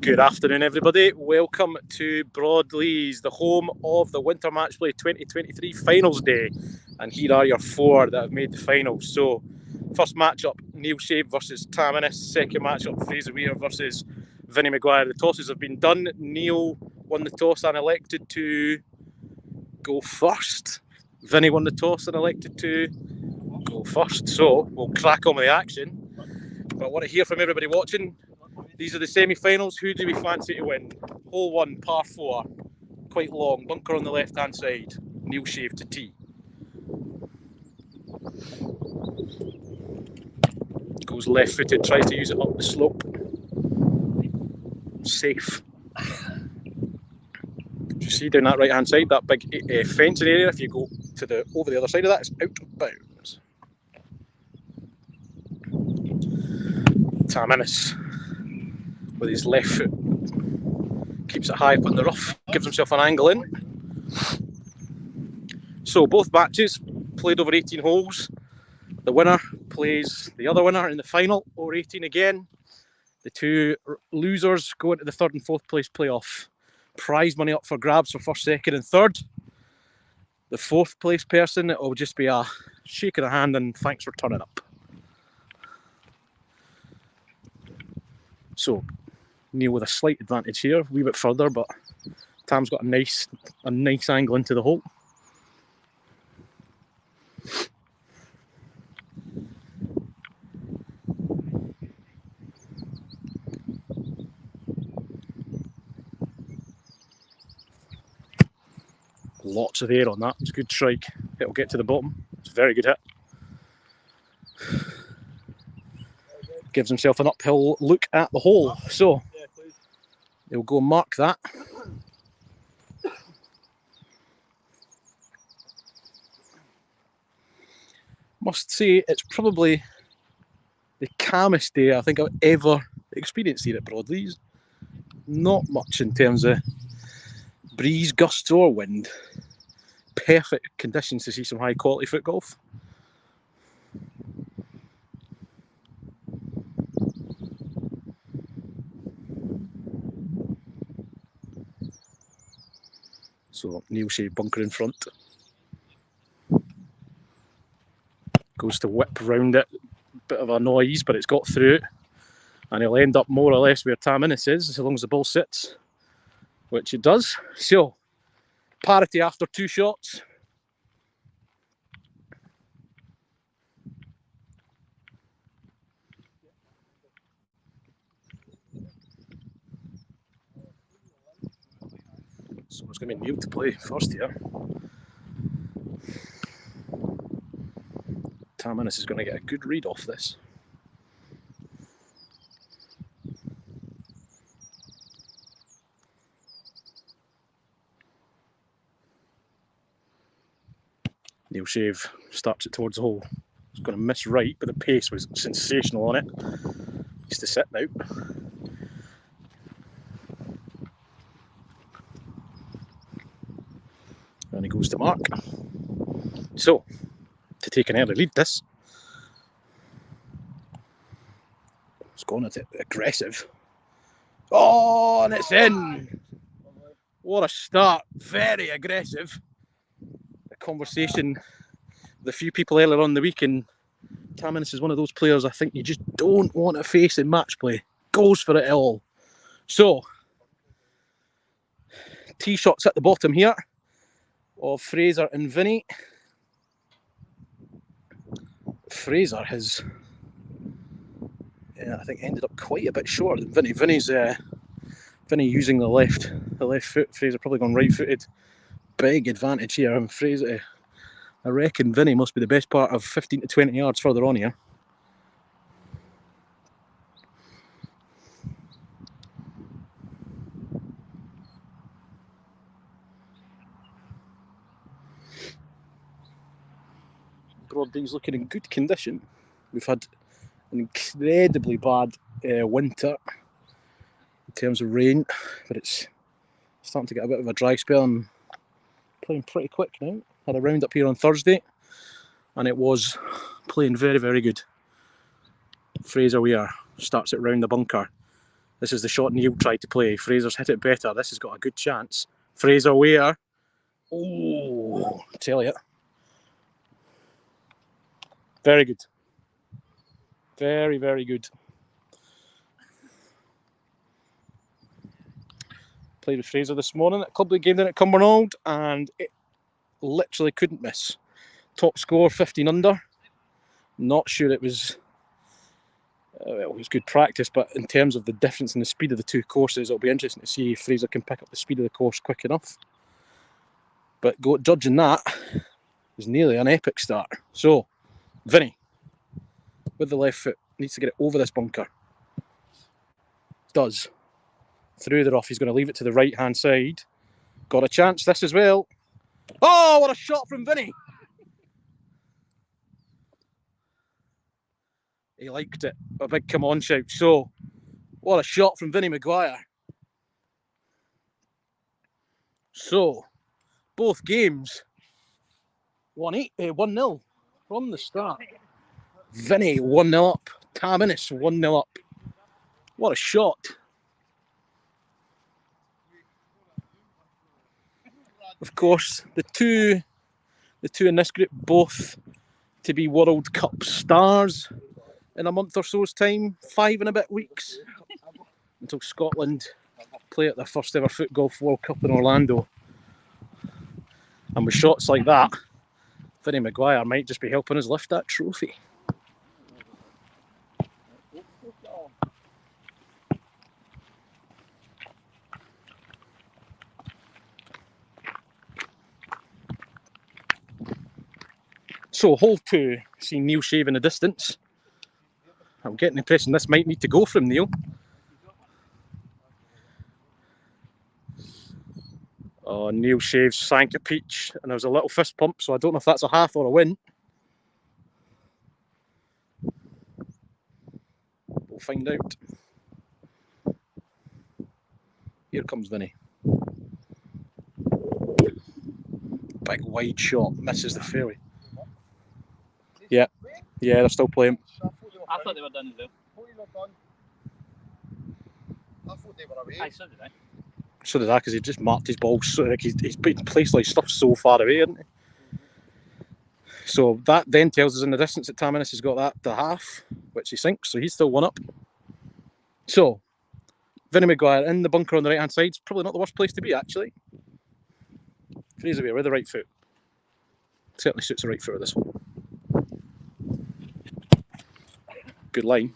Good afternoon, everybody. Welcome to Broadleys, the home of the Winter Matchplay 2023 Finals Day. And here are your four that have made the finals. So, first matchup, Neil Shave versus Tam Innis. Second matchup, Fraser Weir versus Vinny McGuire. The tosses have been done. Neil won the toss and elected to go first. Vinny won the toss and elected to go first. So, we'll crack on with the action. But I want to hear from everybody watching. These are the semi-finals. Who do we fancy to win? Hole 1, par 4. Quite long. Bunker on the left-hand side. Neil Shave to tee. Goes left-footed. Tries to use it up the slope. Safe. You see down that right-hand side, that big fencing area. If you go to over the other side of that, it's out of bounds. Tam Innis with his left foot keeps it high up in the rough, gives himself an angle in. So both matches played over 18 holes. The winner plays the other winner in the final over 18 again. The two losers go into the third and fourth place playoff. Prize money up for grabs for first, second and third. The fourth place person, it will just be a shake of the hand and thanks for turning up. So Neil with a slight advantage here, a wee bit further, but Tam's got a nice angle into the hole. Lots of air on that. It's a good strike. It'll get to the bottom. It's a very good hit. Gives himself an uphill look at the hole. So he'll go mark that. Must say it's probably the calmest day I think I've ever experienced here at Broadleys. Not much in terms of breeze, gusts or wind. Perfect conditions to see some high quality foot golf. So Neil Shave bunker in front. Goes to whip round it. Bit of a noise, but it's got through it. And he'll end up more or less where Tam Innis is, as long as the ball sits. Which it does. So, parity after two shots. So it's going to be Neil to play first here. Tam Innis is going to get a good read off this. Neil Shave starts it towards the hole. He's going to miss right, but the pace was sensational on it. He's to sit now. And he goes to mark. So, to take an early lead this. It's gone at it aggressive. Oh, and it's in! What a start. Very aggressive. A conversation with a few people earlier on the week, and Tam Innis is one of those players I think you just don't want to face in match play. Goes for it all. So, tee shots at the bottom here of Fraser and Vinny. Fraser has, I think, ended up quite a bit shorter than Vinny. Vinny using the left foot. Fraser probably gone right-footed. Big advantage here. And Fraser, I reckon Vinny must be the best part of 15 to 20 yards further on here. Broadleys looking in good condition. We've had an incredibly bad winter in terms of rain, but it's starting to get a bit of a dry spell. I'm playing pretty quick now. Had a round up here on Thursday, and it was playing very, very good. Fraser Weir starts it round the bunker. This is the shot Neil tried to play. Fraser's hit it better. This has got a good chance. Fraser, Weir. Oh, I tell you. Very good. Very, very good. Played with Fraser this morning at Club League game down at Cumbernauld, and it literally couldn't miss. Top score, 15 under. Not sure it was... well, it was good practice, but in terms of the difference in the speed of the two courses, it'll be interesting to see if Fraser can pick up the speed of the course quick enough. But judging that, it was nearly an epic start. So, Vinny, with the left foot, needs to get it over this bunker. Does. Through the rough, he's going to leave it to the right-hand side. Got a chance this as well. Oh, what a shot from Vinny! He liked it. A big come on shout. So, what a shot from Vinny McGuire. So, both games 1-0 from the start. Vinny 1-0 up. Innis 1-0 up. What a shot. Of course, the two in this group both to be World Cup stars in a month or so's time. 5 and a bit weeks until Scotland play at their first ever Foot Golf World Cup in Orlando. And with shots like that, Vinny McGuire might just be helping us lift that trophy. So, hole 2, see Neil shave in the distance. I'm getting the impression this might need to go from Neil. Oh, Neil shaves, sank a peach, and there was a little fist pump, so I don't know if that's a half or a win. We'll find out. Here comes Vinny. Big wide shot, misses the fairway. Yeah, they're still playing. I thought they were done as well. I thought they were away. Aye, so did I. So did I, because he just marked his ball. So, like, he's been placed like stuff so far away, isn't he? So that then tells us in the distance that Innis has got that to half, which he sinks, so he's still 1 up. So, Vinny McGuire in the bunker on the right-hand side is probably not the worst place to be, actually. Fraser Weir with the right foot. Certainly suits the right foot of this one. Good line.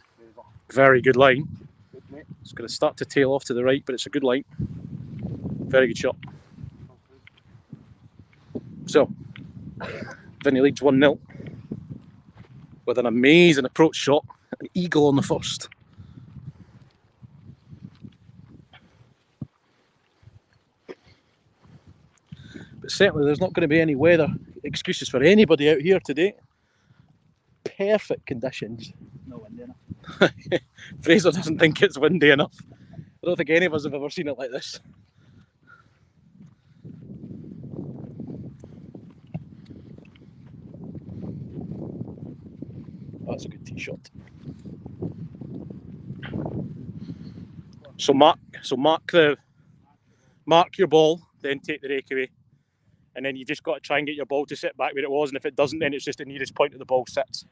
Very good line. It's going to start to tail off to the right, but it's a good line. Very good shot. So, Vinny leads 1-0 with an amazing approach shot, an eagle on the first. But certainly there's not going to be any weather excuses for anybody out here today. Perfect conditions. No windy enough. Fraser doesn't think it's windy enough. I don't think any of us have ever seen it like this. That's a good tee shot. So mark your ball, then take the rake away, and then you just got to try and get your ball to sit back where it was. And if it doesn't, then it's just the nearest point of the ball sits.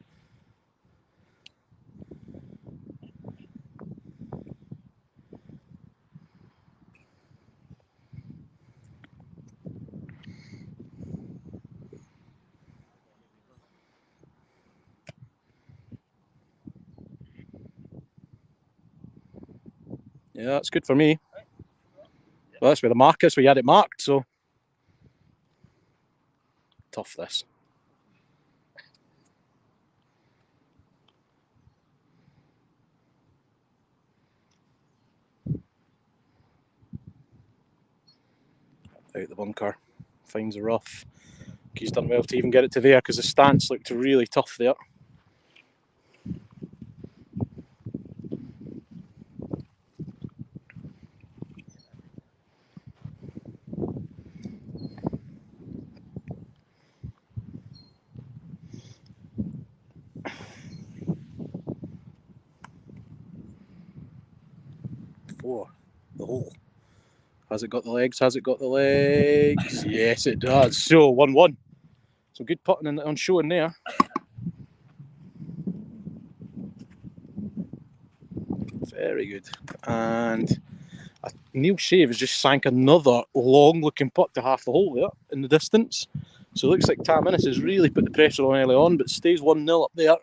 Yeah, that's good for me. Well, that's where the mark is, where you had it marked, so. Tough, this. Out the bunker, finds a rough. He's done well to even get it to there because the stance looked really tough there. for the hole. Has it got the legs? Has it got the legs? Yes, it does. So 1-1. Some good putting on show in there. Very good. And Neil Shave has just sank another long-looking putt to half the hole there in the distance. So it looks like Tam Innis has really put the pressure on early on, but stays 1-0 up there.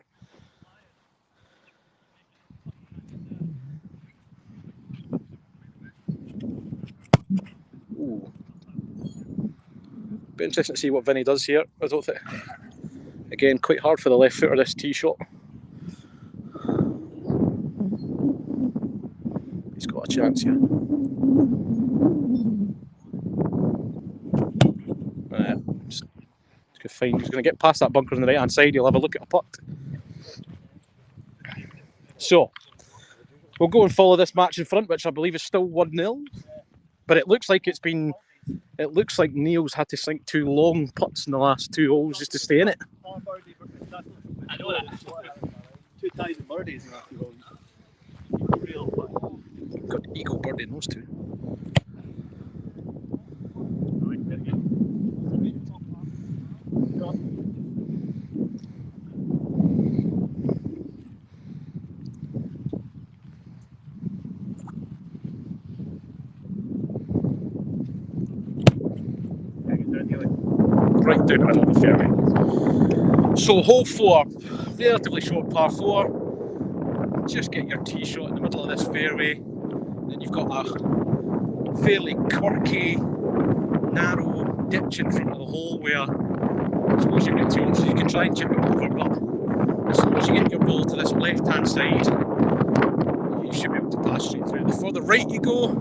Ooh. Be interesting to see what Vinny does here. I don't think. Again, quite hard for the left footer this tee shot. He's got a chance here. Fine. He's going to get past that bunker on the right hand side. He'll have a look at a putt. So we'll go and follow this match in front, which I believe is still 1-0. But it looks like Neil's had to sink 2 long putts in the last 2 holes just to stay in it. I know that. 2,000 birdies in that 2 holes. Got eagle birdie in those 2. Right down the middle of the fairway. So hole 4, relatively short par 4. Just get your tee shot in the middle of this fairway. Then you've got a fairly quirky, narrow ditch in front of the hole where I suppose you've got 2 options. You can try and chip it over, but as soon as you get your ball to this left-hand side, you should be able to pass straight through. The further right you go,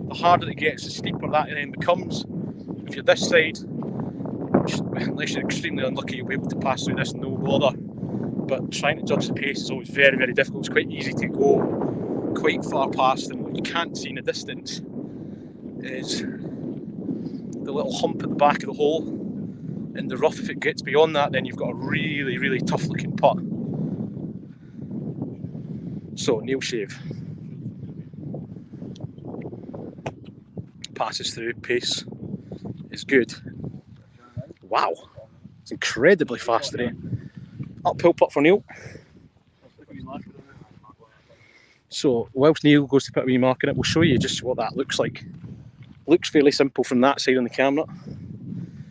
the harder it gets, the steeper that then becomes. If you're this side, unless you're extremely unlucky, you'll be able to pass through this no bother. But trying to judge the pace is always very, very difficult. It's quite easy to go quite far past, and what you can't see in the distance is the little hump at the back of the hole in the rough. If it gets beyond that, then you've got a really, really tough looking putt. So Neil Shave passes through, pace is good. Wow, it's incredibly fast today. Uphill putt for Neil. So whilst Neil goes to put a wee mark in it, we'll show you just what that looks like. Looks fairly simple from that side on the camera.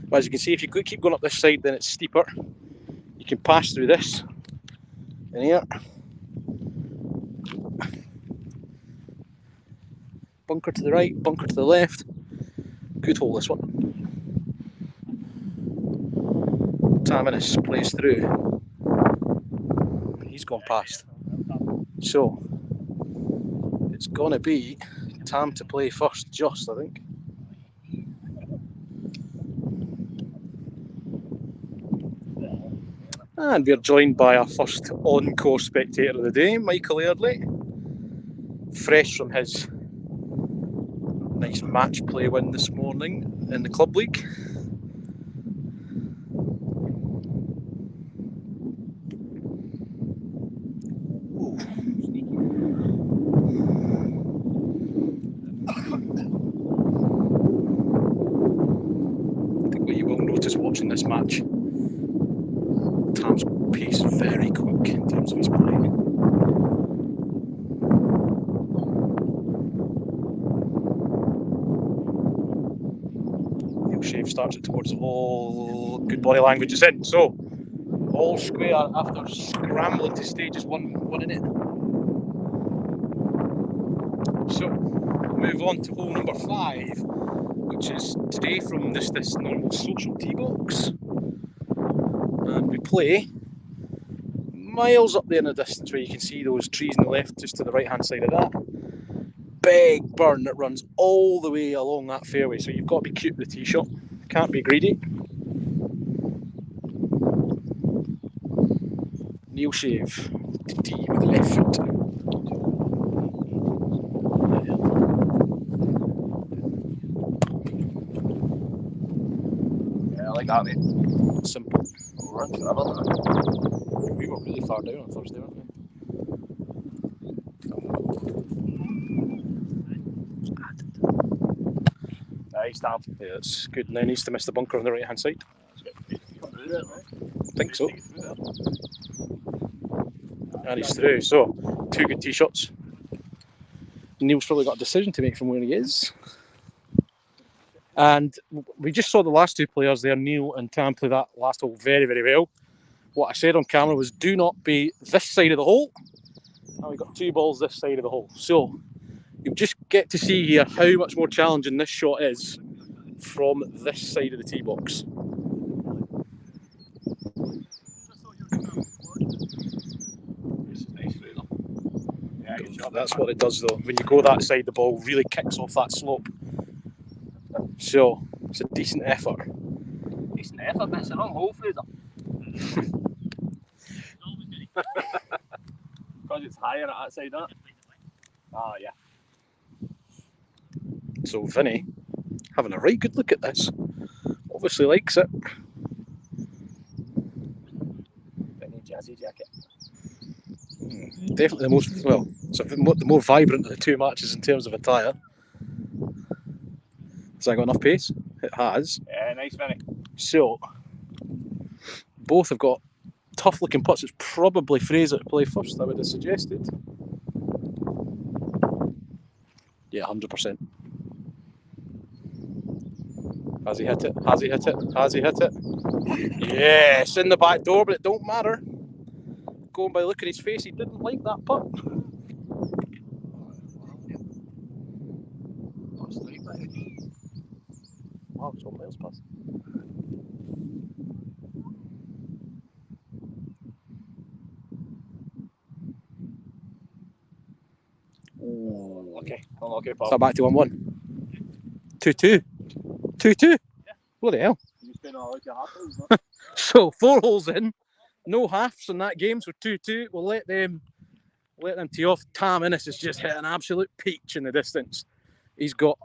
But as you can see, if you keep going up this side, then it's steeper. You can pass through this in here. Bunker to the right, bunker to the left. Good hole, this one. Tam Innis plays through. He's gone past. So it's going to be Tam to play first, just, I think. And we're joined by our first on-course spectator of the day, Michael Airdley. Fresh from his nice match play win this morning in the Club League. I think what you will notice watching this match, Tam's pace is very quick in terms of his play. Neil Shave starts it towards the hole. Good body language is in. So all square after scrambling to stages 1 in it. So move on to hole number 5, which is today from this normal social tee box. And we play miles up there in the distance where you can see those trees on the left, just to the right hand side of that. Big burn that runs all the way along that fairway, so you've got to be cute with the tee shot. Can't be greedy. Neil Shave to tee with the left foot. Yeah, I like that, mate. Simple. We'll run forever. We were really far down on Thursday, weren't we? Nice, Tam. Yeah, it's good. And then he's to miss the bunker on the right-hand side. I think so. And he's through. So, 2 good tee shots. Neil's probably got a decision to make from where he is. And we just saw the last 2 players there, Neil and Tam, play that last hole very, very well. What I said on camera was do not be this side of the hole. And we got 2 balls this side of the hole. So you'll just get to see here how much more challenging this shot is from this side of the tee box. That's what it does though. When you go that side, the ball really kicks off that slope. So it's a decent effort. Decent effort, but it's a wrong hole, Fraser. Because it's higher at that side, isn't it? Ah, yeah. So Vinny, having a right good look at this, obviously likes it. Vinny jazzy jacket. Definitely the most, well, it's the more vibrant of the 2 matches in terms of attire. Has that got enough pace? It has. Yeah, nice, Vinny. So, both have got tough looking putts. It's probably Fraser to play first, I would have suggested. Yeah, 100%. Has he hit it? Has he hit it? Has he hit it? Yes, in the back door, but it don't matter. Going by looking at his face, he didn't like that putt. Wow, someone else passed. Okay, unlucky, Is that back to 1-1? 2-2. 2-2? Yeah. What the hell? You spent all like your half holes, no? So 4 holes in, no halves in that game, so 2-2. We'll let them tee off. Tam Innis has just hit an absolute peach in the distance. He's got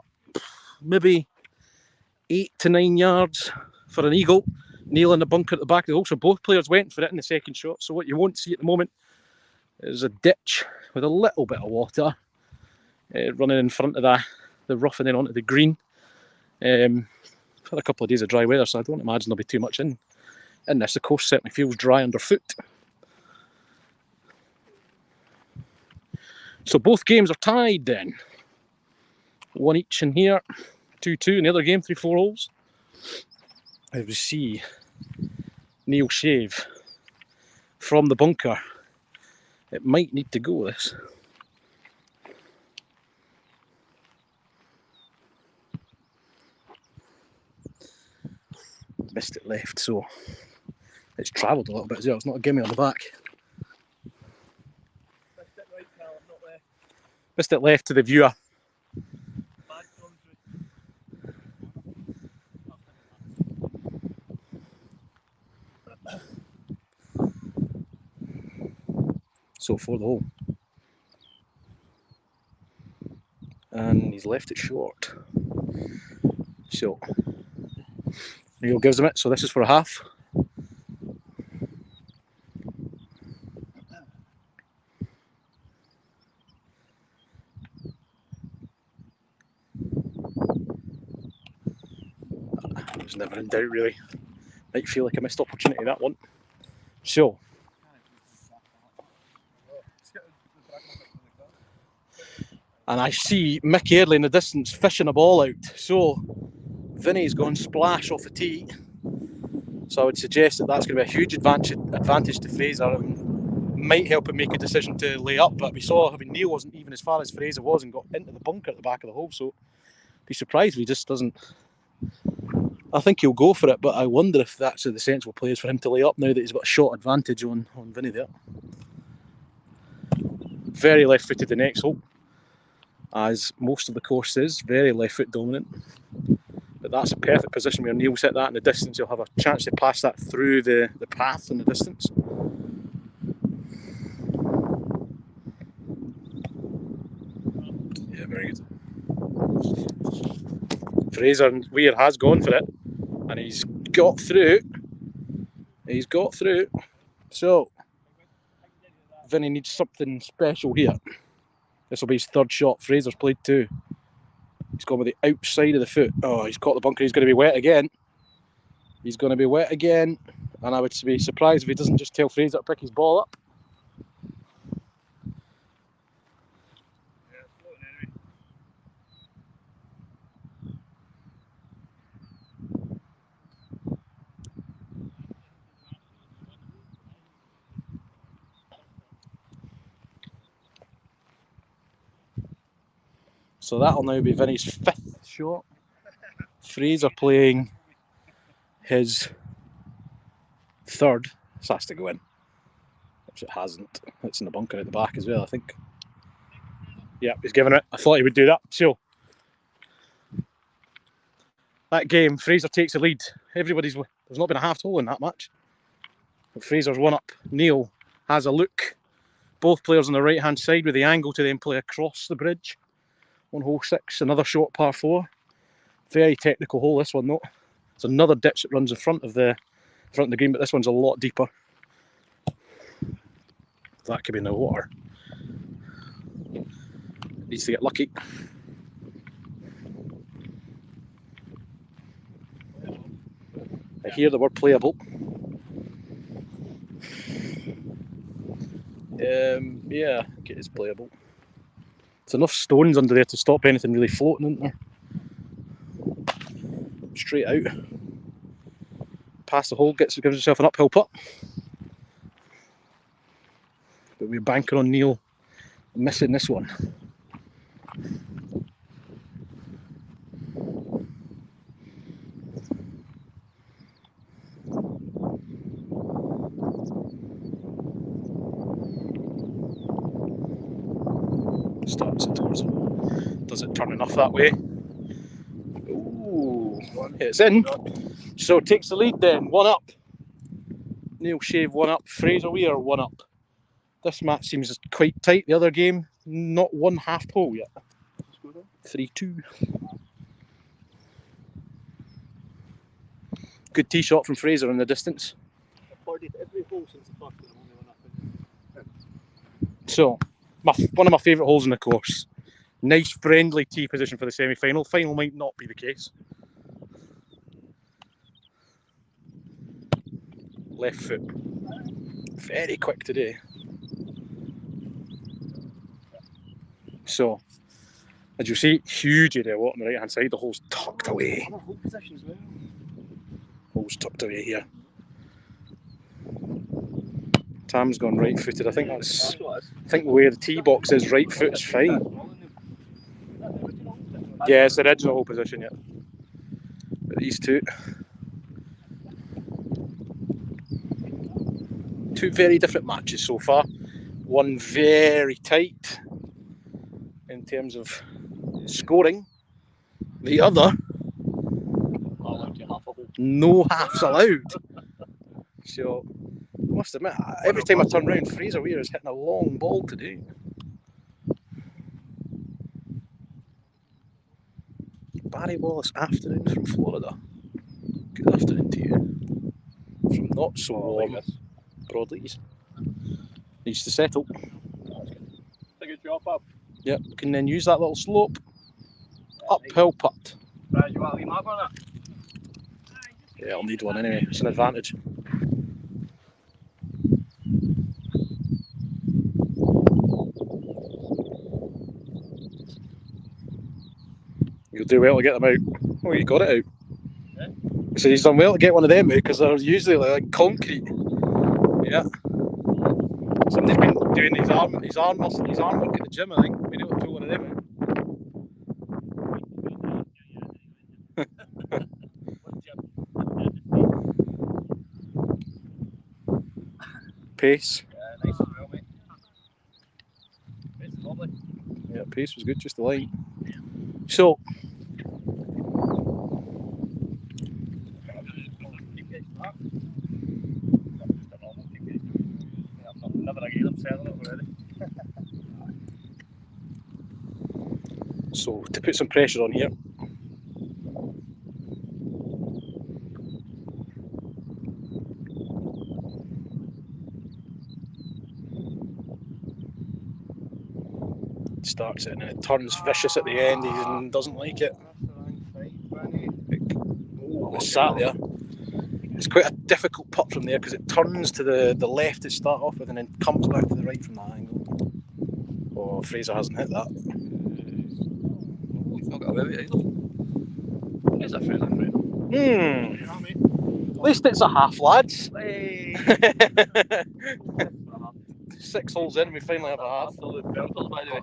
maybe 8 to 9 yards for an eagle. Neil in the bunker at the back of the hole. So both players went for it in the second shot. So what you won't see at the moment is a ditch with a little bit of water running in front of the rough and then onto the green. Had a couple of days of dry weather, so I don't imagine there'll be too much in this. The course certainly feels dry underfoot. So both games are tied then. 1 each in here, 2-2 in the other game, 3-4 holes. As we see Neil shave from the bunker. It might need to go, this. Missed it left, so it's travelled a little bit as well. It's not a gimme on the back. Missed it right, Callum, not left. Missed it left to the viewer. Bad So for the hole. And he's left it short. So Neil gives him it, so this is for a half. It was never in doubt, really. Might feel like a missed opportunity, that one. So, and I see Mick Early in the distance fishing a ball out. So, Vinny's gone splash off the tee. So I would suggest that that's going to be a huge advantage to Fraser and might help him make a decision to lay up. But we saw, Neil wasn't even as far as Fraser was and got into the bunker at the back of the hole. So be surprised if he just doesn't. I think he'll go for it, but I wonder if that's the sensible play is for him to lay up now that he's got a shot advantage on Vinny there. Very left footed the next hole, as most of the course is, very left foot dominant. But that's a perfect position where Neil's hit that in the distance. You'll have a chance to pass that through the path in the distance. Yeah, very good. Fraser and Weir has gone for it, and he's got through. He's got through. So, Vinny needs something special here. This will be his third shot. Fraser's played 2. He's gone with the outside of the foot. Oh, he's caught the bunker. He's going to be wet again. He's going to be wet again. And I would be surprised if he doesn't just tell Fraser to pick his ball up. So that'll now be Vinny's 5th shot. Fraser playing his 3rd. This has to go in. Which it hasn't. It's in the bunker at the back as well, I think. Yeah, he's giving it. I thought he would do that. So, that game, Fraser takes the lead. There's not been a half hole in that match. But Fraser's 1 up. Neil has a look. Both players on the right hand side with the angle to then play across the bridge. 1 hole 6, another short par 4. Very technical hole, this one though. It's another ditch that runs in front of the green, but this one's a lot deeper. That could be in the water. Needs to get lucky. I hear the word playable. Yeah, I think it is playable. There's enough stones under there to stop anything really floating, isn't there? Straight out. Past the hole, gives himself an uphill putt. But we're banking on Neil missing this one. Starts it towards him. Does it turn enough that way? Ooh, it's in. So takes the lead then, 1 up. Neil Shave 1 up, Fraser Weir 1 up. This match seems quite tight. The other game, not 1 half hole yet. 3-2. Good tee shot from Fraser in the distance. So, one of my favourite holes in the course. Nice friendly tee position for the semi-final. Final might not be the case. Left foot. Very quick today. So, as you see, huge area on the right hand side. The hole's tucked away. Hole's tucked away here. Tam's gone right footed. I think where the tee box is, right foot is fine. Yeah, it's the original hole position, yeah. But these two very different matches so far. One very tight in terms of scoring. The other, no halves allowed. So, I must admit, every time I turn round, Fraser Weir is hitting a long ball today. Barry Wallace afternoon from Florida. Good afternoon to you. From not so warm Broadleys. Needs to settle. Take a job up. Yep, we can then use that little slope. Uphill putt. Right, you want to leave mark on it? Yeah, I'll need one anyway. It's an advantage. You'll do well to get them out. Oh, you got it out. Yeah. So he's done well to get one of them out because they're usually like concrete. Yeah. Somebody's been doing his arm work at the gym, I think. Been able to pull one of them out. Pace. Yeah, nice as well, mate. Pace is lovely. Yeah, pace was good, just the line. So, never again, I'm selling it already. So to put some pressure on here, Starts it and it turns vicious at the end. He doesn't like it. Oh, it's sat there. It's quite a difficult putt from there because it turns to the left to start off with and then comes back to the right from that angle. Oh, Fraser hasn't hit that. Oh, he's not got away with it either. There's a Fraser. At least it's a half, lads. Hey. 6 holes in and we finally have a half. Absolute belters, by the way.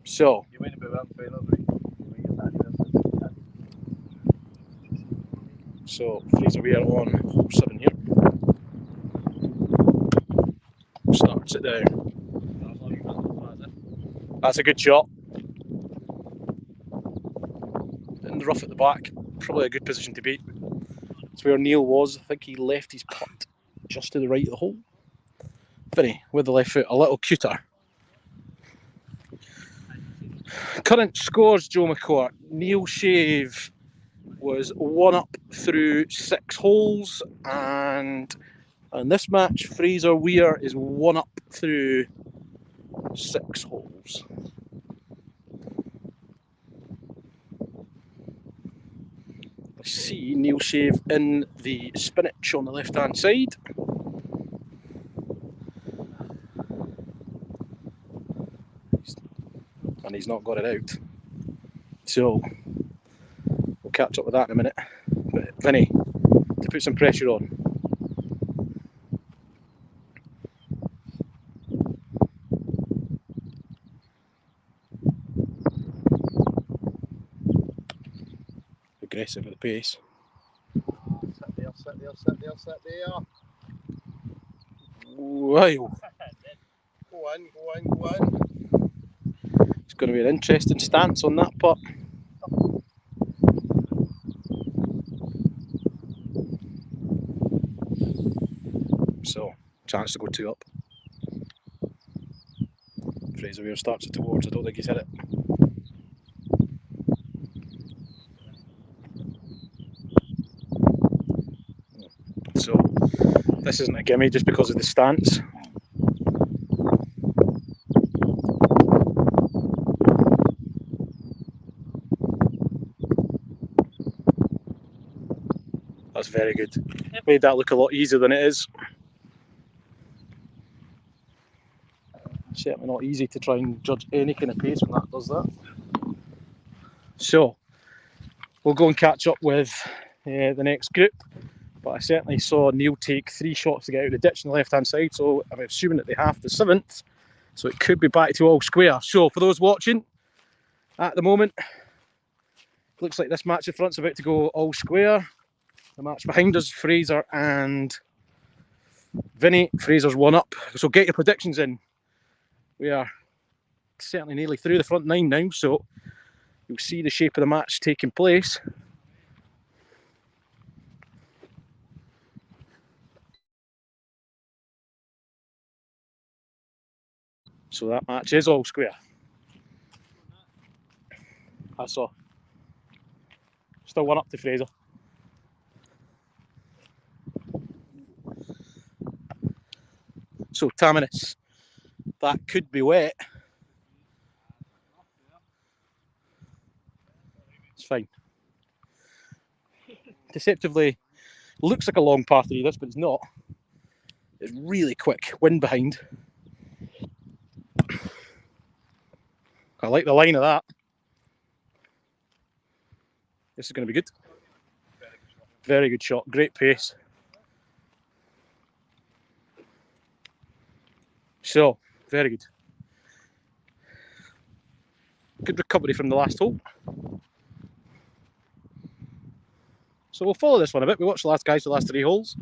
So, You win about one final, so Fraser Weir on hole 7 here. Starts it down. That's a good shot. In the rough at the back, probably a good position to be. It's where Neil was. I think he left his putt just to the right of the hole. Vinny with the left foot, a little cuter. Current scores, Joe McGuire. Neil Shave was 1 up through 6 holes, and in this match, Fraser Weir is 1 up through 6 holes. I see Neil Shave in the spinach on the left-hand side. And he's not got it out. So, we'll catch up with that in a minute. But Vinny, to put some pressure on. Aggressive at the pace. Sit there, sit there, sit there, sit there. Wow. Go in, go in, go in. It's going to be an interesting stance on that putt. So, chance to go 2 up. Fraser Weir starts it towards, I don't think he's hit it. So, this isn't a gimme just because of the stance. That's very good. Made that look a lot easier than it is. Certainly not easy to try and judge any kind of pace when that does that. So, we'll go and catch up with the next group. But I certainly saw Neil take 3 shots to get out of the ditch on the left-hand side, so I'm assuming that they have the 7th. So it could be back to all square. So for those watching, at the moment, looks like this match in front's about to go all square. The match behind us, Fraser and Vinny. Fraser's 1 up. So get your predictions in. We are certainly nearly through the front 9 now, so you'll see the shape of the match taking place. So that match is all square. I saw. Still 1 up to Fraser. So Innis, that could be wet. It's fine. Deceptively looks like a long par 3 this, but it's not. It's really quick. Wind behind. I like the line of that. This is going to be good. Very good shot. Great pace. So, very good. Good recovery from the last hole. So we'll follow this one a bit. We watched the last guys for the last 3 holes.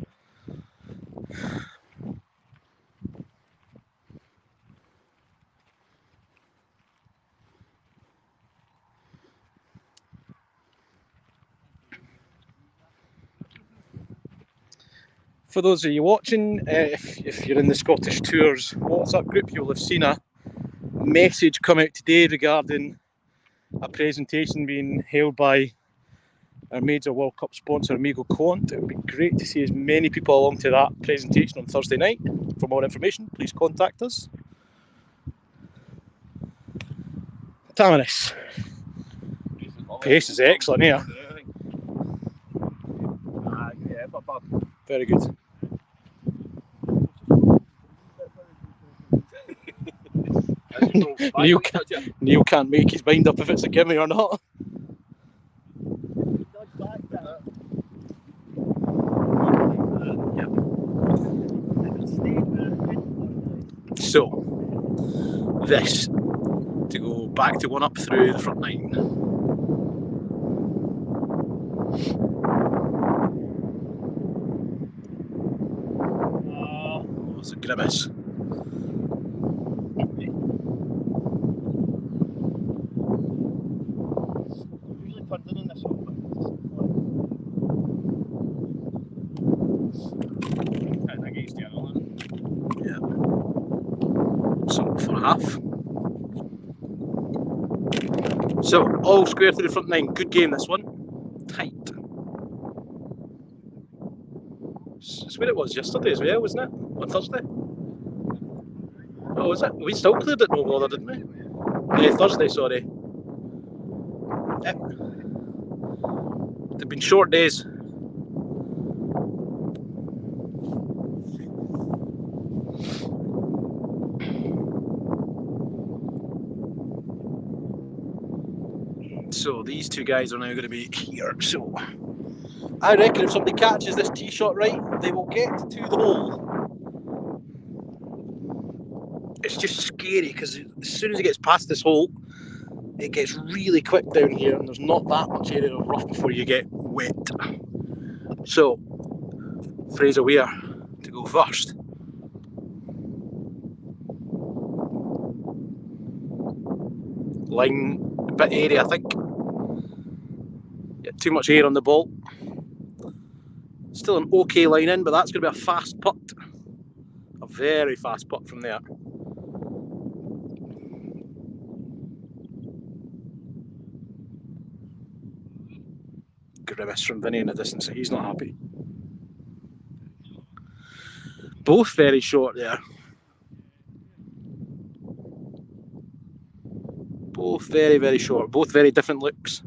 For those of you watching, if you're in the Scottish Tours WhatsApp group, you'll have seen a message come out today regarding a presentation being held by our major World Cup sponsor, Amigo Quant. It would be great to see as many people along to that presentation on Thursday night. For more information, please contact us. Innis. Pace is excellent here. Very good. Neil can't make his mind up if it's a gimme or not. So, this to go back to 1 up through the front 9. Oh, it's a grimace. Usually turns in this one, but yeah. So for half. So all square through the front 9. Good game this one. Tight. It's where it was yesterday as well, wasn't it? On Thursday. Oh, was it? We still cleared it no bother, didn't we? Yeah, Thursday, sorry. Yep. They've been short days. So these two guys are now going to be here. So I reckon if somebody catches this tee shot right, they will get to the hole. It's just scary because as soon as it gets past this hole, it gets really quick down here and there's not that much area of rough before you get wet. So Fraser Weir to go first. Line, a bit airy I think. Yeah, too much air on the ball. Still an okay line in, but that's going to be a fast putt. A very fast putt from there. Grimace from Vinny in the distance, so he's not happy. Both very short there. Both very, very short. Both very different looks.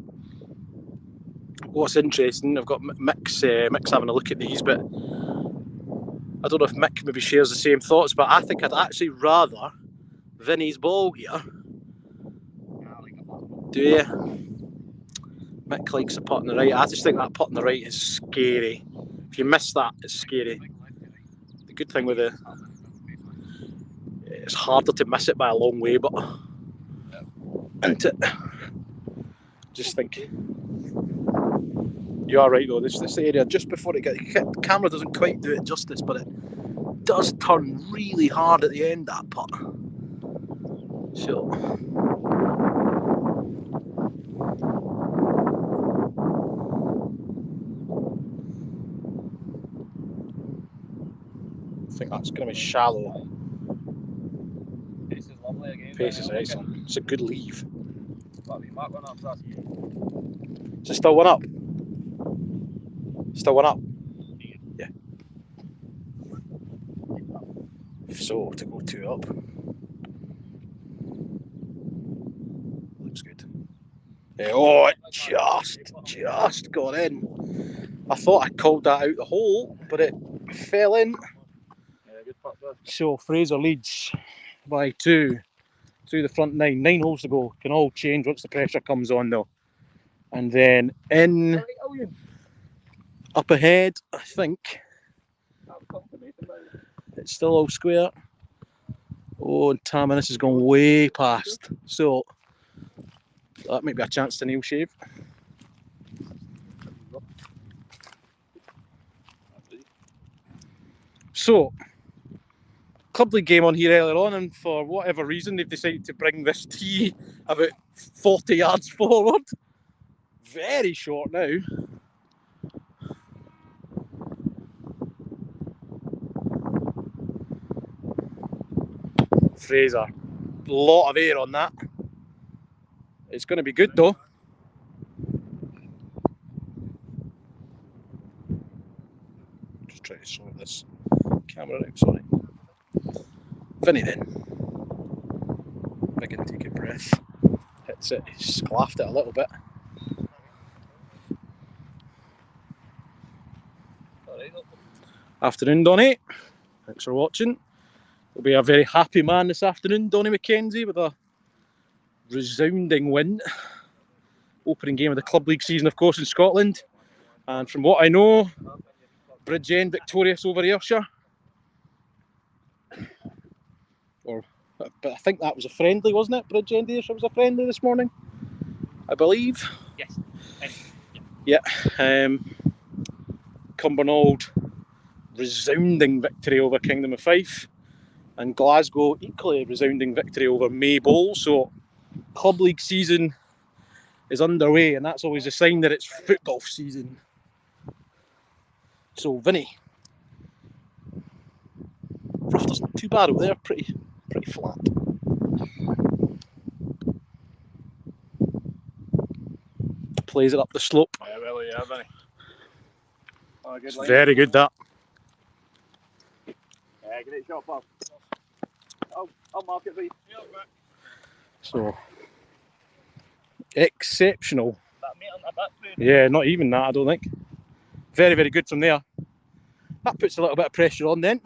What's interesting, I've got Mick's having a look at these, but I don't know if Mick maybe shares the same thoughts, but I think I'd actually rather Vinny's ball here. Do you? Mick likes a putt on the right. I just think that putt on the right is scary. If you miss that, it's scary. The good thing with it's harder to miss it by a long way, but just think you are right though. This area just before it gets, the camera doesn't quite do it justice, but it does turn really hard at the end, that putt. So I think that's going to be shallow. Pace is lovely again. Pace is excellent. It's a good leave. Is it still 1 up? Still 1 up? Yeah. So to go 2 up. Looks good. Yeah, oh, it just got in. I thought I called that out the hole, but it fell in. So Fraser leads by 2 through the front 9. 9 holes to go. Can all change once the pressure comes on though. And then in up ahead, I think it's still all square. Oh, and Innis has gone way past. So that might be a chance to nail shave. So Club League game on here earlier on, and for whatever reason they've decided to bring this tee about 40 yards forward. Very short now. Fraser, lot of air on that. It's going to be good though. Just try to sort this camera out, sorry. Vinny then. Big and take a breath. Hit That's it. He sclaffed it a little bit. Afternoon, Donny. Thanks for watching. He'll be a very happy man this afternoon, Donny McKenzie, with a resounding win. Opening game of the Club League season, of course, in Scotland. And from what I know, Bridgend victorious over Ayrshire. But I think that was a friendly, wasn't it? Bridgend Ayrshire was a friendly this morning, I believe. Yes. Yeah. Cumbernauld, resounding victory over Kingdom of Fife. And Glasgow, equally resounding victory over Maybole. So, Club League season is underway, and that's always a sign that it's football season. So, Vinny. Rough doesn't too bad over there, pretty flat. Plays it up the slope. Yeah, well, yeah, Vinny. Oh, good line. Very good, that. Yeah, great shot, pal. I'll mark it for you. So, exceptional. That mate on that back foot. Yeah, not even that, I don't think. Very, very good from there. That puts a little bit of pressure on then.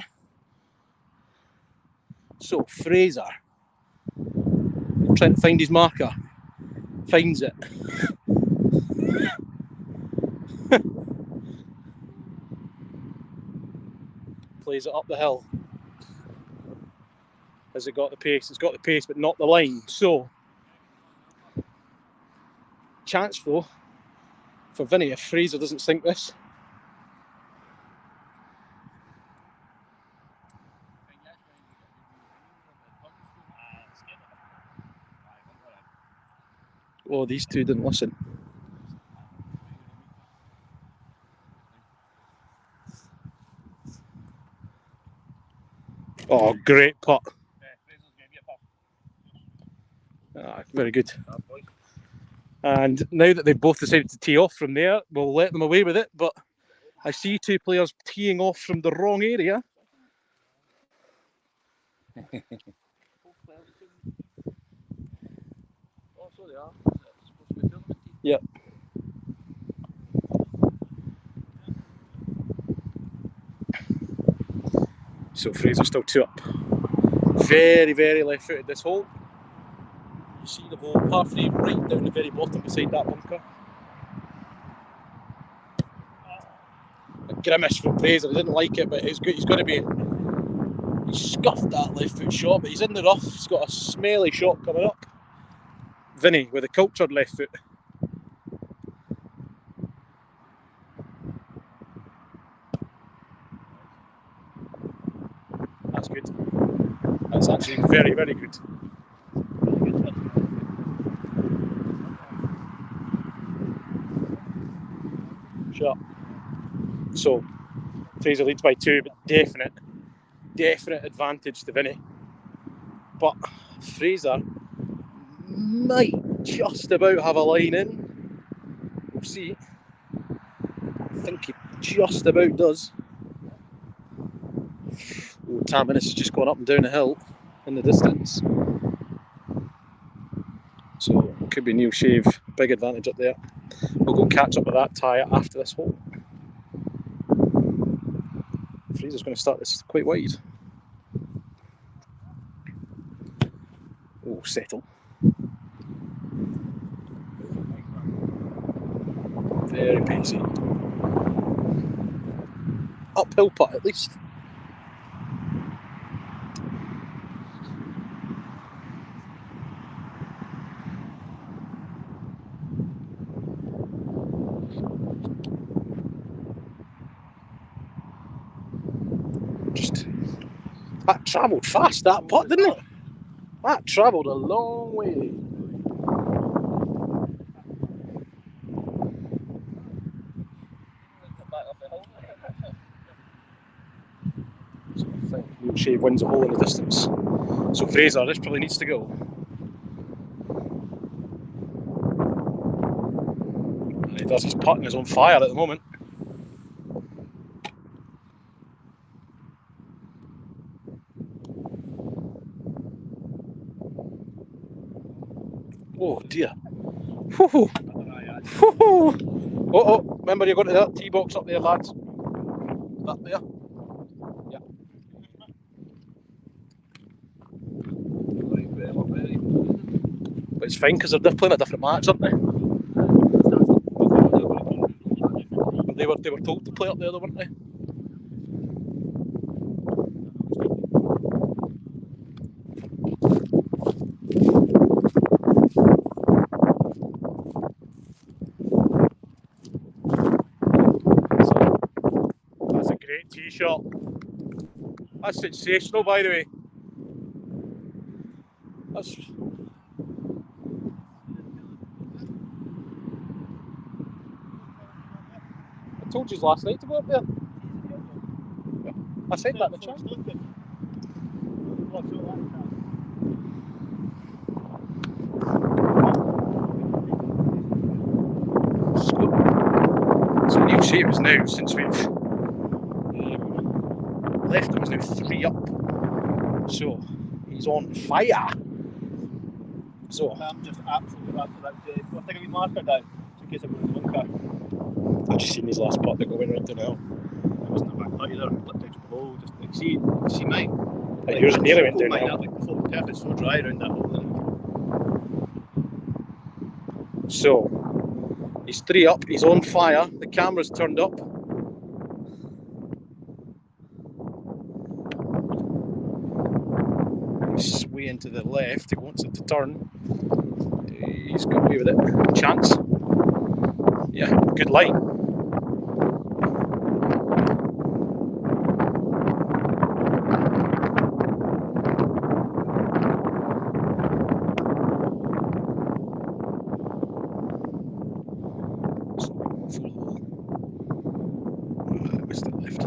So, Fraser, trying to find his marker, finds it. Plays it up the hill. Has it got the pace? It's got the pace, but not the line. So, chance though for Vinny if Fraser doesn't sink this. Oh, these two didn't listen. Oh, great putt. Ah, very good. And now that they've both decided to tee off from there, we'll let them away with it. But I see two players teeing off from the wrong area. Yep. So Fraser's still two up. Very, very left-footed this hole. You see the hole par 3 right down the very bottom beside that bunker. A grimace from Fraser. I didn't like it, but it's good. He's got to be. He scuffed that left foot shot, but he's in the rough. He's got a smelly shot coming up. Vinny with a cultured left foot. That's good. That's actually very, very good. Shot. So, Fraser leads by 2, but definite advantage to Vinny. But Fraser might just about have a line in. We'll see. I think he just about does. Oh, Tam Innis has just gone up and down a hill in the distance. So, could be Neil Shave. Big advantage up there. We'll go catch up with that tie after this hole. Fraser's going to start this quite wide. Oh, settle. Very pacey. Uphill putt at least. That travelled fast, that putt, didn't it? That travelled a long way. So I think Neil Shave wins a hole in the distance. So Fraser, this probably needs to go. And he does. His putting is on fire at the moment. Oh dear. Woo-hoo. Woo-hoo. Oh, remember you're going to that tee box up there, lads. Up there. Yeah. But it's fine because they're playing a different match, aren't they? They were told to play up there, though, weren't they? That's a great tee shot. That's sensational, by the way. That's... I told you last night to go up there. I said that in the chat. So new shape is now, since we've left him, is now 3 up. So he's on fire. So I'm just absolutely after that day. I'll take a wee marker down in case I go to the bunker. I've just seen his last putt that went right to the hill. It wasn't a bad putt either. Flipped out the hole. Just like see mine. Like yours nearly went down the hill. Like the full turf is so dry around that hole. So he's 3 up. He's on fire. The camera's turned up. He's swaying to the left. He wants it to turn. He's got away with it. Chance. Yeah, good line. Missed it left.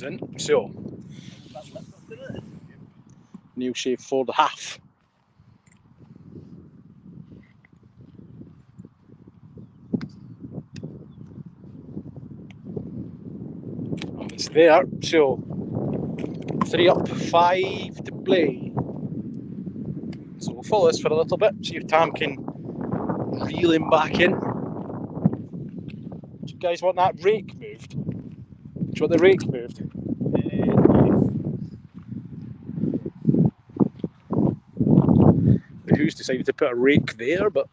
In. So, new shape for the half. It's there. So, 3 up, 5 to play. So we'll follow this for a little bit. See if Tam can reel him back in. Do you guys want that rake moved? Do you want the rake moved? Who's decided to put a rake there, but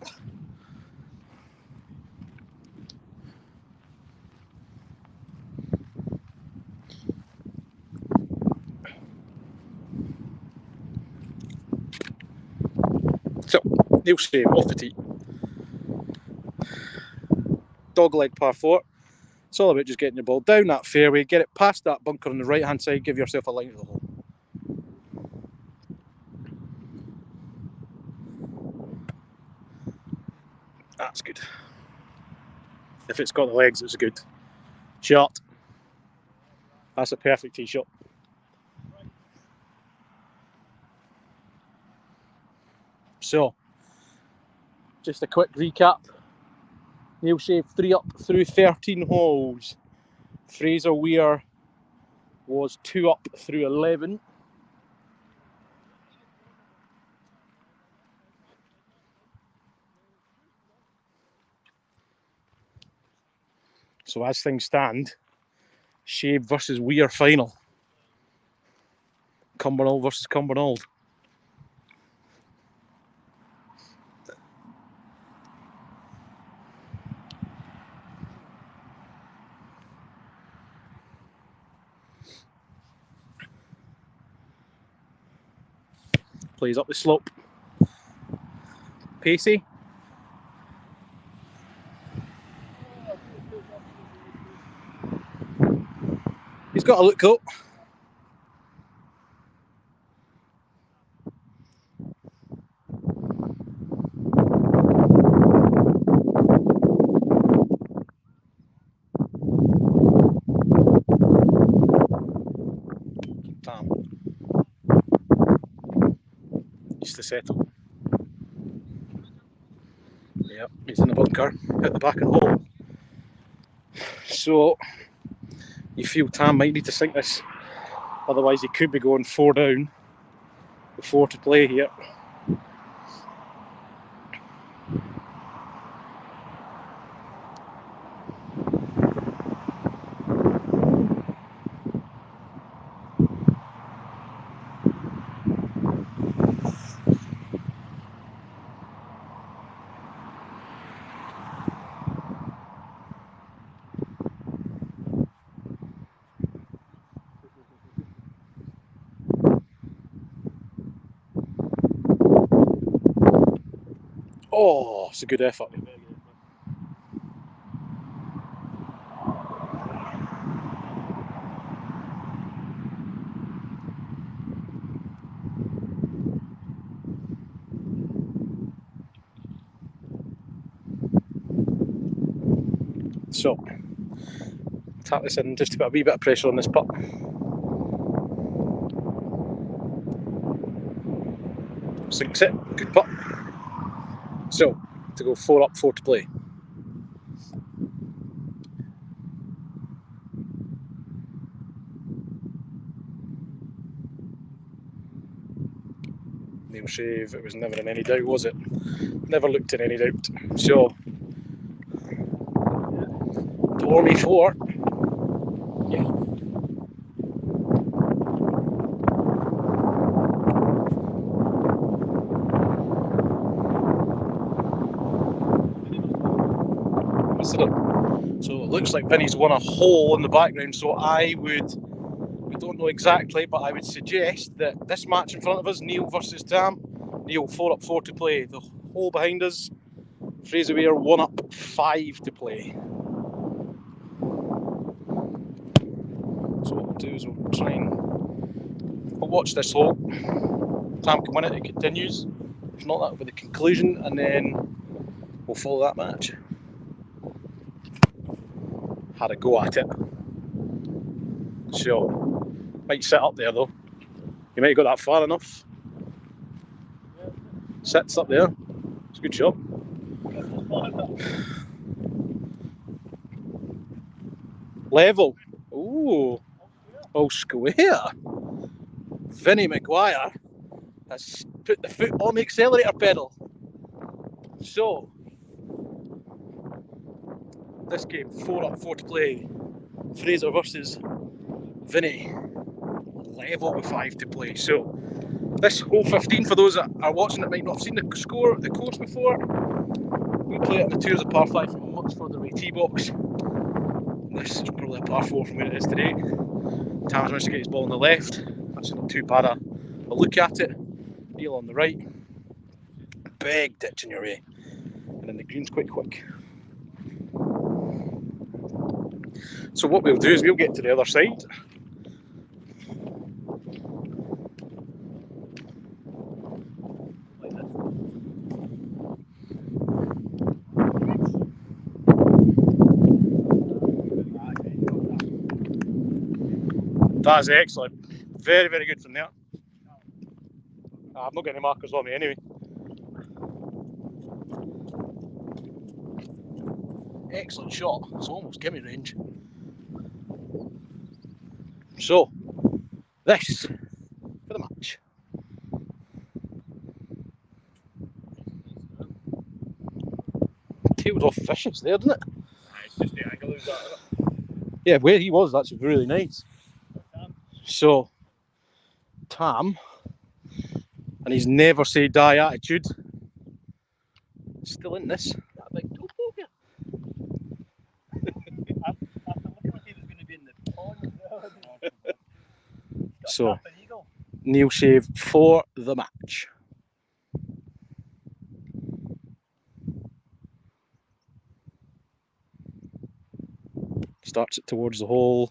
so Neil save off the tee. Dogleg par 4. It's all about just getting your ball down that fairway, get it past that bunker on the right hand side, give yourself a line to the hole. That's good. If it's got the legs, it's a good shot. That's a perfect tee shot. So, just a quick recap. Neil Shave 3 up through 13 holes. Fraser Weir was 2 up through 11. So as things stand, Shave versus Weir final. Cumbernauld versus Cumbernauld. Plays up the slope. Pacey. He's got a look cool. Tam. Needs to settle. Yep, he's in the bunker, at the back of the hole. So, you feel Tam might need to sink this. Otherwise, he could be going 4 down with 4 to play here. Oh, it's a good effort. So, tap this in just to put a wee bit of pressure on this putt. Sinks it, good putt. So, to go 4 up, 4 to play. Nail shave, it was never in any doubt, was it? Never looked in any doubt. So, Dormy 4. Yeah. So it looks like Vinny's won a hole in the background, so we don't know exactly, but I would suggest that this match in front of us, Neil versus Tam, Neil 4 up, 4 to play. The hole behind us, Fraser Weir 1 up, 5 to play. So what we'll do is we'll try and watch this hole. Tam can win it, it continues. If not, that'll be the conclusion, and then we'll follow that match. Had a go at it. So, might sit up there though. You might have got that far enough. Sits up there. It's a good shot. Level. Ooh. Oh, square. Vinny McGuire has put the foot on the accelerator pedal. So, this game, 4 up, 4 to play. Fraser versus Vinny. Level with 5 to play. So, this hole 15, for those that are watching that might not have seen the course before, we play it in the 2 as a par 5 from a much further away tee box. This is probably a par 4 from where it is today. Tam's managed to get his ball on the left. That's not too bad a look at it. Neil on the right. Big ditch in your way. And then the green's quite quick. So what we'll do is we'll get to the other side. That is excellent. Very, very good from there. I've not got any markers on me anyway. Excellent shot. It's almost gimme range. So, this for the match. Tailed off fishes there, didn't it? It's just the angle of that, isn't it? Yeah, where he was, that's really nice. So, Tam, and his never say die attitude, still in this. That big topo here. After looking like he was going to be in the pond. So, Neil shave for the match. Starts it towards the hole.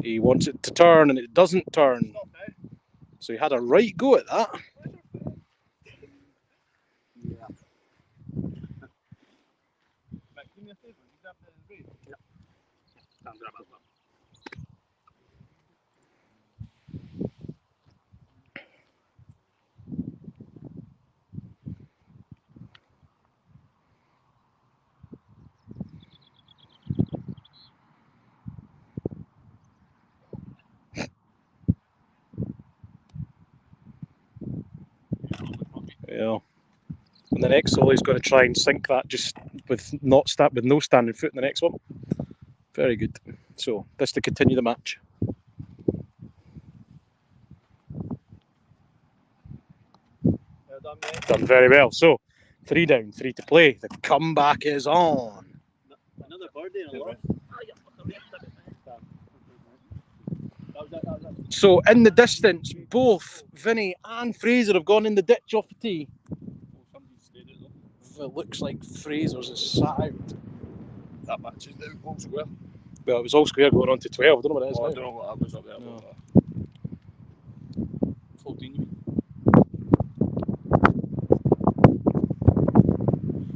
He wants it to turn and it doesn't turn. So he had a right go at that. Yeah. Matt, give me a favour. You grab the reed. Yeah. Can't grab that one. Yeah. And the next hole he's going to try and sink that just with no standing foot in the next one. Very good. So this to continue the match. Well done, mate. Done very well. So 3 down, 3 to play. The comeback is on. Another birdie and a loss. So in the distance, both Vinny and Fraser have gone in the ditch off the tee. It looks like Fraser's is sat out. That match is now all square. Well, it was all square going on to 12. I don't know what it is Oh, I now. don't know what happens up there. No. 14.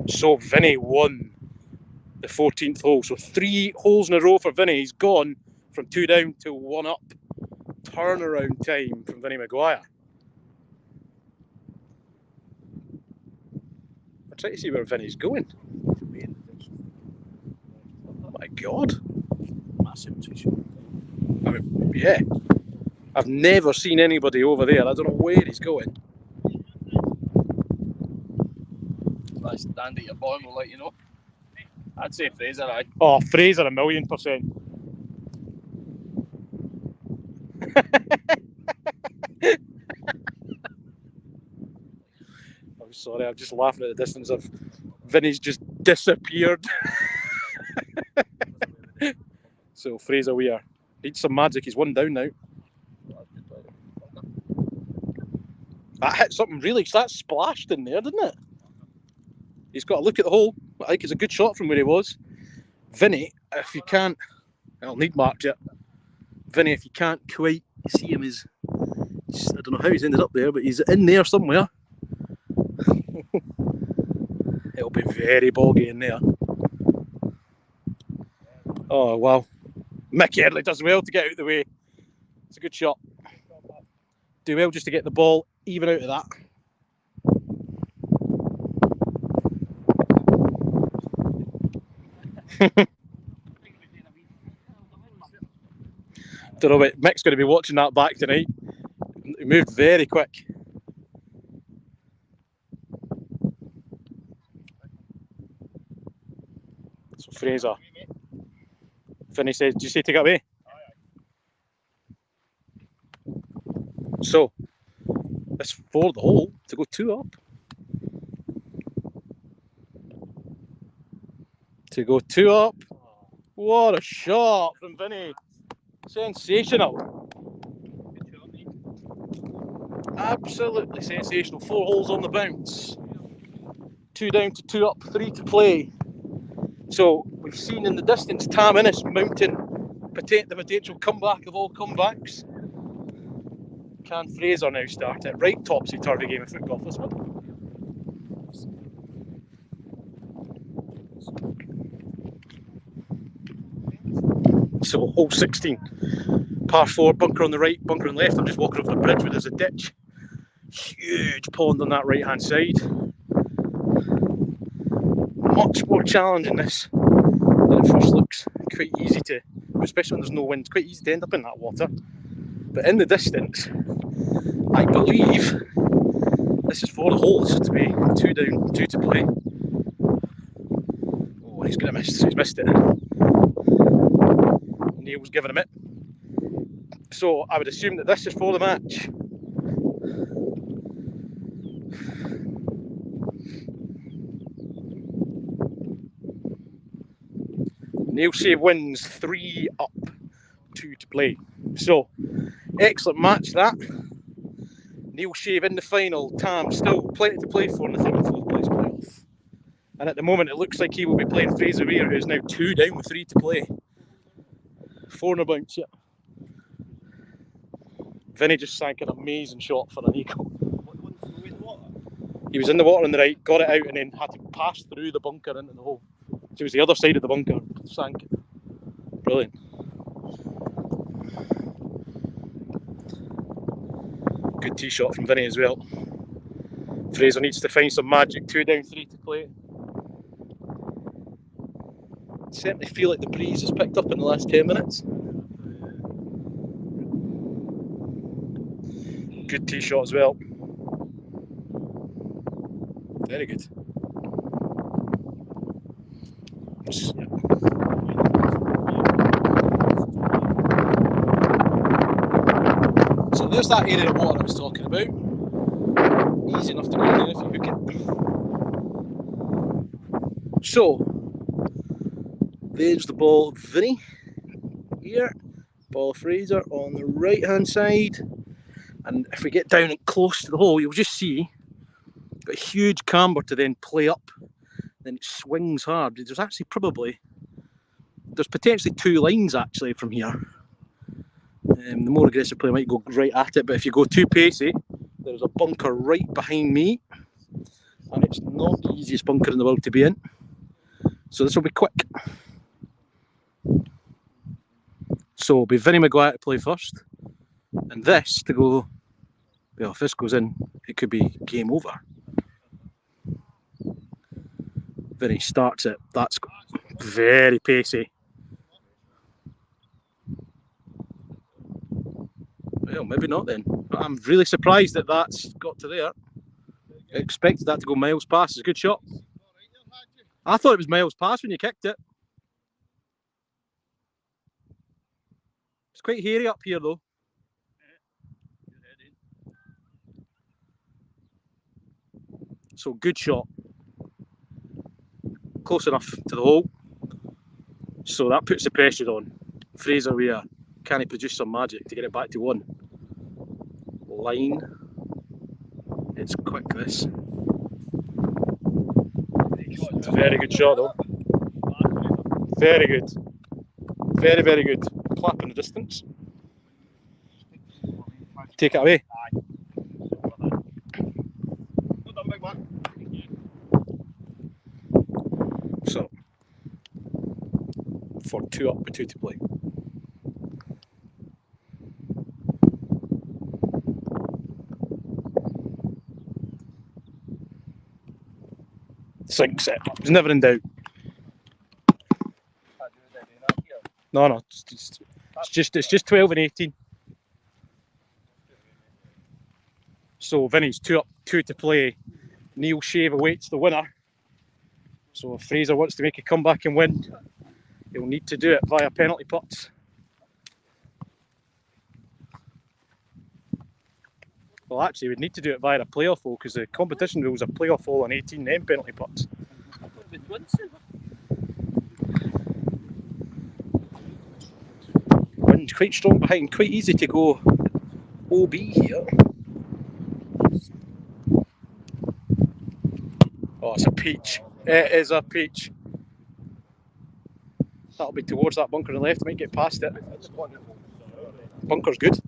So Vinny won the 14th hole. So 3 holes in a row for Vinny. He's gone from 2 down to 1 up. Turnaround time from Vinny McGuire. I'm trying to see where Vinny's going. Oh my God. Massive t-shirt. I mean, yeah. I've never seen anybody over there. I don't know where he's going. That's stand at your bottom, will let you know. I'd say Fraser, aye. Oh, Fraser 1,000,000%. I'm sorry, I'm just laughing at the distance of Vinny's just disappeared. So Fraser Weir needs some magic. He's 1 down now. That hit something really. That splashed in there, didn't it? He's got a look at the hole. I think it's a good shot from where he was. Vinny, if you can't, I'll need marked yet. Vinny, if you can't quite see him, I don't know how he's ended up there, but he's in there somewhere. It'll be very boggy in there. Oh, wow. Mick Early does well to get out of the way. It's a good shot. Do well just to get the ball even out of that. Don't know, but Mick's going to be watching that back tonight. He moved very quick. So Fraser. Vinny says, "Did you say take it away?" So this for the hole to go 2 up. To go 2 up. What a shot from Vinny. Sensational. Absolutely sensational. 4 holes on the bounce. 2 down to 2 up, 3 to play. So we've seen in the distance Tam Innis mounting the potential comeback of all comebacks. Can Fraser now start it? Right topsy-turvy game of football, this one. So hole 16, par 4, bunker on the right, bunker on the left. I'm just walking over the bridge where there's a ditch. Huge pond on that right-hand side. Much more challenging this than it first looks. Quite easy to, especially when there's no wind, quite easy to end up in that water. But in the distance, I believe this is for the hole. This is to be 2 down, 2 to play. Oh, he's going to miss. He's missed it. Neil's giving him it. So I would assume that this is for the match. Neil Shave wins 3 up, 2 to play. So, excellent match that. Neil Shave in the final. Tam still plenty to play for in the 3rd and 4th place playoff. And at the moment it looks like he will be playing Fraser Weir, who's now 2 down with 3 to play. 4 on a bounce, yeah. Vinny just sank an amazing shot for an eagle. He was in the water on the right, got it out, and then had to pass through the bunker into the hole. So it was the other side of the bunker, sank it. Brilliant. Good tee shot from Vinny as well. Fraser needs to find some magic. 2 down, 3 to play. Certainly feel like the breeze has picked up in the last 10 minutes. Good tee shot as well. Very good. So there's that area of water I was talking about. Easy enough to go in there if you hook it. So there's the ball of Vinny here. Ball of Fraser on the right hand side. And if we get down and close to the hole, you'll just see a huge camber to then play up. Then it swings hard. There's potentially two lines actually from here. The more aggressive player might go right at it, but if you go too pacey, there's a bunker right behind me, and it's not the easiest bunker in the world to be in. So this will be quick. So it'll be Vinny McGuire to play first, and this to go. Well, if this goes in, it could be game over. Vinny starts it. That's very pacey. Well, maybe not then. But I'm really surprised that that's got to there. I expected that to go miles past. It's a good shot. I thought it was miles past when you kicked it. It's quite hairy up here though. So good shot. Close enough to the hole. So that puts the pressure on. Fraser Weir, can he produce some magic to get it back to one? Line. It's quick this. It's a very good shot though. Very good. Very, very good. Clap in the distance. Take it away. So, for 2 up with 2 to play. Sinks it. It's never in doubt. No, it's just 12 and 18. So Vinny's 2 up, 2 to play. Neil Shave awaits the winner. So if Fraser wants to make a comeback and win, he'll need to do it via penalty putts. Well, actually, we'd need to do it via a playoff hole because the competition rules are playoff hole and 18 then penalty putts. Wind's quite strong behind, quite easy to go OB here. Oh, it's a peach. It is a peach. That'll be towards that bunker on the left. Might get past it. Bunker's good.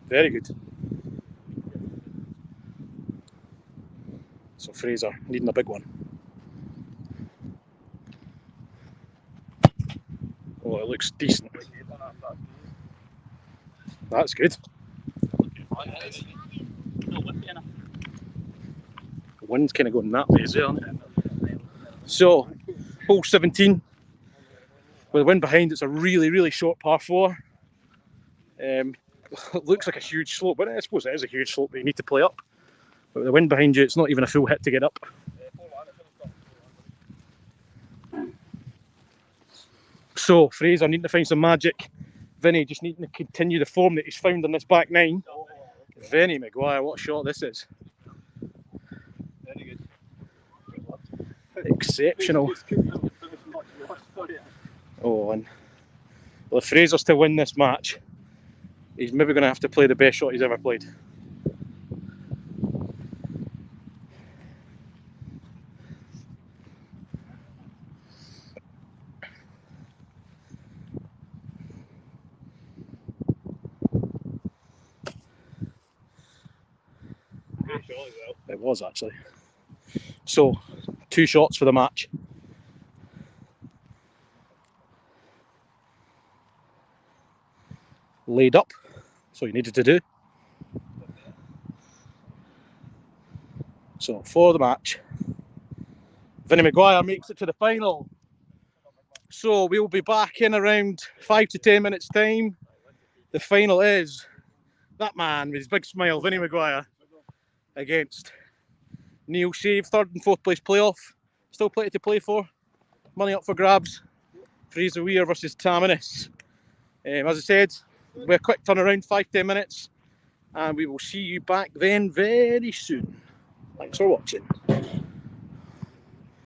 Very good. So Fraser needing a big one. Oh, it looks decent. That's good. The wind's kind of going that way as well, isn't it? So, hole 17. With the wind behind, it's a really, really short par 4. It looks like a huge slope, but I suppose it is a huge slope that you need to play up. But with the wind behind you, it's not even a full hit to get up. So, Fraser needing to find some magic. Vinny just needing to continue the form that he's found in this back 9. Vinny McGuire, what a shot this is. Very good. Exceptional. Oh, and well, if Fraser's to win this match, he's maybe going to have to play the best shot he's ever played. It was actually. So, 2 shots for the match. Laid up. That's all you needed to do. So, for the match, Vinny McGuire makes it to the final. So, we'll be back in around 5 to 10 minutes' time. The final is that man with his big smile, Vinny McGuire, against Neil Shave, 3rd and 4th place playoff. Still plenty to play for. Money up for grabs. Fraser Weir versus Innis. As I said, we're a quick turnaround, 5-10 minutes. And we will see you back then very soon. Thanks for watching.